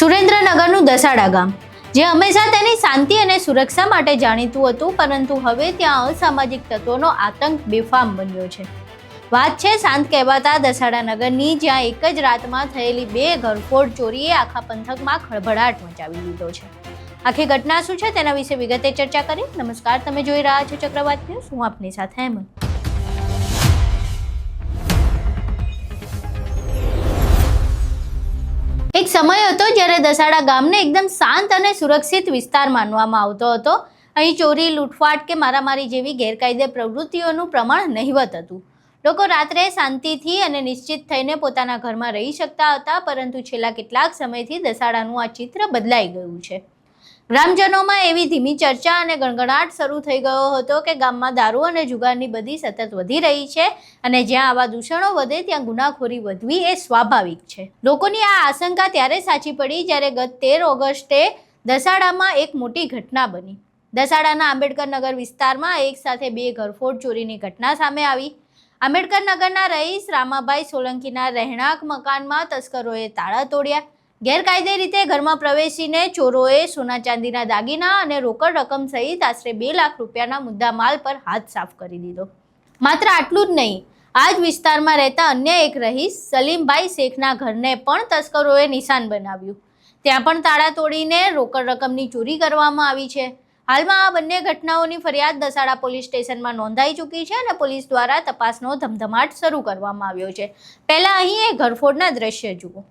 સુરેન્દ્રનગરનું દસાડા ગામ જે હંમેશા તેની શાંતિ અને સુરક્ષા માટે જાણીતું હતું, પરંતુ હવે ત્યાં અસામાજિક તત્વોનો આતંક બેફામ બન્યો છે. વાત છે શાંત કહેવાતા દસાડા નગરની, જ્યાં એક જ રાતમાં થયેલી 2 ઘરફોડ ચોરીએ આખા પંથકમાં ખળભળાટ મચાવી દીધો છે. આખી ઘટના શું છે તેના વિશે વિગતે ચર્ચા કરી. નમસ્કાર, તમે જોઈ રહ્યા છો ચક્રવાત ન્યૂઝ. હું આપની સાથે હેમંત. એક સમય હતો જ્યારે દસાડા ગામને એકદમ શાંત અને સુરક્ષિત વિસ્તાર માનવામાં આવતો હતો. અહીં ચોરી, લૂંટફાટ કે મારામારી જેવી ગેરકાયદે પ્રવૃત્તિઓનું પ્રમાણ નહિવત હતું. લોકો રાત્રે શાંતિથી અને નિશ્ચિત થઈને પોતાના ઘરમાં રહી શકતા હતા, પરંતુ છેલ્લા કેટલાક સમયથી દસાડાનું આ ચિત્ર બદલાઈ ગયું છે. ગ્રામજનોમાં એવી ધીમી ચર્ચા અને ગણગણાટ શરૂ થઈ ગયો હતો કે ગામમાં દારૂ અને જુગારની બધી સતત વધી રહી છે, અને જ્યાં આવા દૂષણો વધે ત્યાં ગુનાખોરી વધવી એ સ્વાભાવિક છે. લોકોની આ આશંકા ત્યારે સાચી પડી જ્યારે ગત 13 ઓગસ્ટે દસાડામાં એક મોટી ઘટના બની. દસાડાના આંબેડકર નગર વિસ્તારમાં એક સાથે 2 ઘરફોડ ચોરીની ઘટના સામે આવી. આંબેડકર નગરના રહીશ રામાભાઈ સોલંકીના રહેણાંક મકાનમાં તસ્કરોએ તાળા તોડ્યા. ગેરકાયદે રીતે ઘરમાં પ્રવેશીને ચોરોએ સોના ચાંદીના દાગીના અને રોકડ રકમ સહિત આશરે 2 લાખ રૂપિયાના મુદ્દામાલ પર હાથ સાફ કરી દીધો. માત્ર આટલું જ નહીં, આ જ વિસ્તારમાં રહેતા અન્ય એક રહીશ સલીમભાઈ શેખના ઘરને પણ તસ્કરોએ નિશાન બનાવ્યું. ત્યાં પણ તાળા તોડીને રોકડ રકમની ચોરી કરવામાં આવી છે. હાલમાં આ બંને ઘટનાઓની ફરિયાદ દસાડા પોલીસ સ્ટેશનમાં નોંધાઈ ચૂકી છે અને પોલીસ દ્વારા તપાસનો ધમધમાટ શરૂ કરવામાં આવ્યો છે. પહેલા અહીં એ ઘરફોડના દ્રશ્ય જુઓ.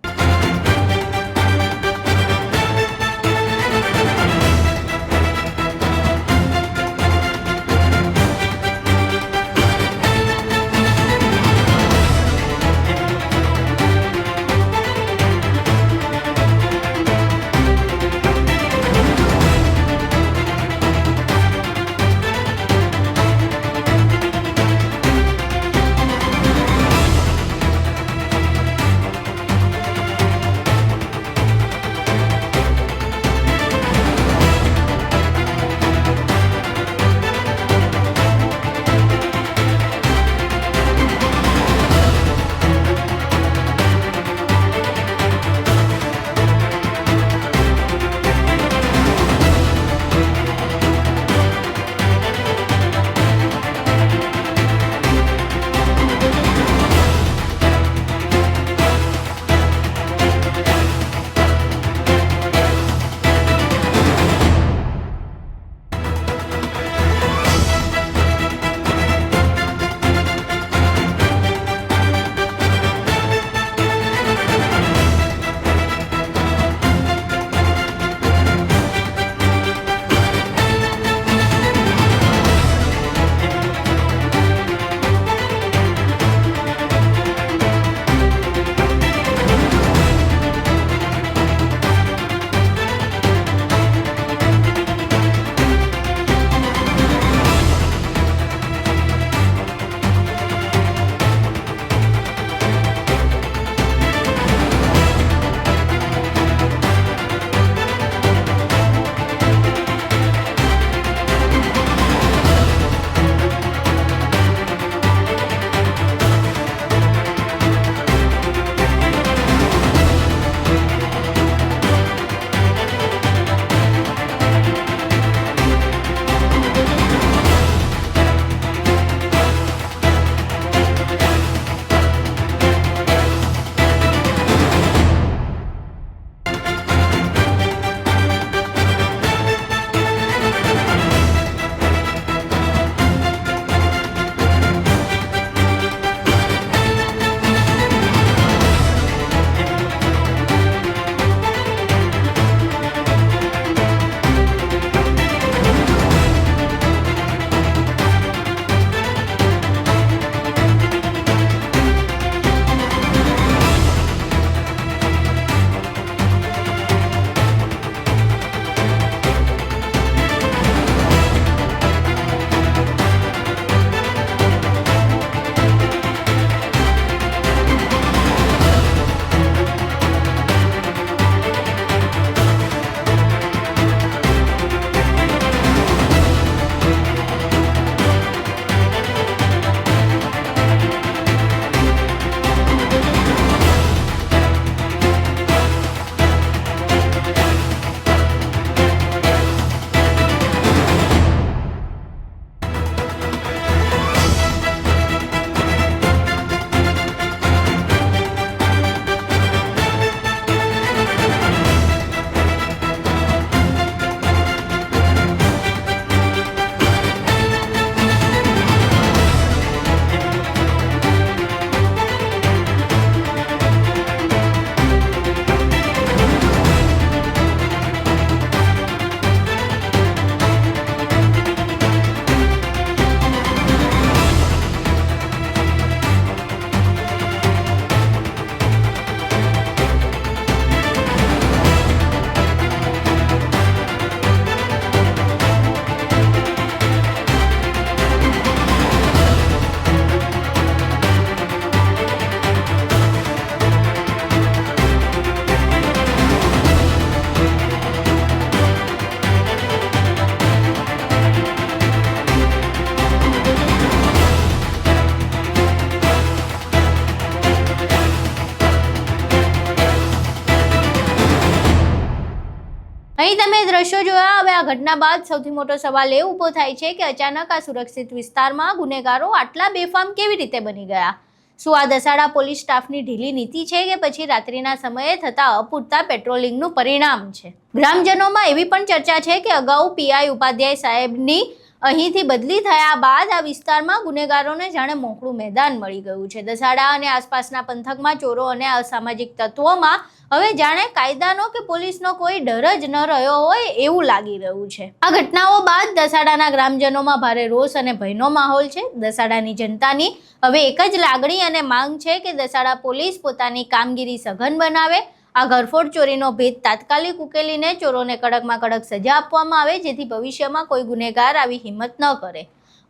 અહીં તમે દ્રશ્યો જોયા. હવે આ ઘટના બાદ સૌથી મોટો સવાલ એ ઊભો થાય છે કે અચાનક આ સુરક્ષિત વિસ્તારમાં ગુનેગારો આટલા બેફામ કેવી રીતે બની ગયા? શું આ દસાડા પોલીસ સ્ટાફની ઢીલી નીતિ છે કે પછી રાત્રિના સમયે થતા અપૂરતા પેટ્રોલિંગનું પરિણામ છે? ગ્રામજનોમાં એવી પણ ચર્ચા છે કે અગાઉ પીઆઈ ઉપાધ્યાય સાહેબની અહીંથી બદલી થયા બાદ આ વિસ્તારમાં ગુનેગારોને જાણે મોકળું મેદાન મળી ગયું છે. દસાડા અને આસપાસના પંથકમાં ચોરો અને અસામાજિક તત્વોમાં હવે જાણે કાયદાનો કે પોલીસનો કોઈ ડર જ ન રહ્યો હોય એવું લાગી રહ્યું છે. આ ઘટનાઓ બાદ દસાડાના ગ્રામજનોમાં ભારે રોષ અને ભયનો માહોલ છે. દસાડાની જનતાની હવે એક જ લાગણી અને માંગ છે કે દસાડા પોલીસ પોતાની કામગીરી સઘન બનાવે, આ ઘરફોડ ચોરીનો ભેદ તાત્કાલિક ઉકેલીને ચોરોને કડકમાં કડક સજા આપવામાં આવે, જેથી ભવિષ્યમાં કોઈ ગુનેગાર આવી હિંમત ન કરે.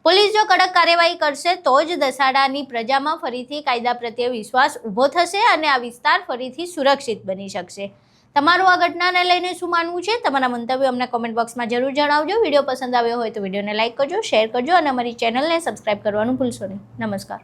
પોલીસ જો કડક કાર્યવાહી કરશે તો જ દસાડાની પ્રજામાં ફરીથી કાયદા પ્રત્યે વિશ્વાસ ઊભો થશે અને આ વિસ્તાર ફરીથી સુરક્ષિત બની શકશે. તમારું આ ઘટનાને લઈને શું માનવું છે? તમારા મંતવ્યો અમને કોમેન્ટ બોક્સમાં જરૂર જણાવજો. વિડીયો પસંદ આવ્યો હોય તો વિડીયોને લાઇક કરજો, શેર કરજો અને અમારી ચેનલને સબસ્ક્રાઇબ કરવાનું ભૂલશો નહીં. નમસ્કાર.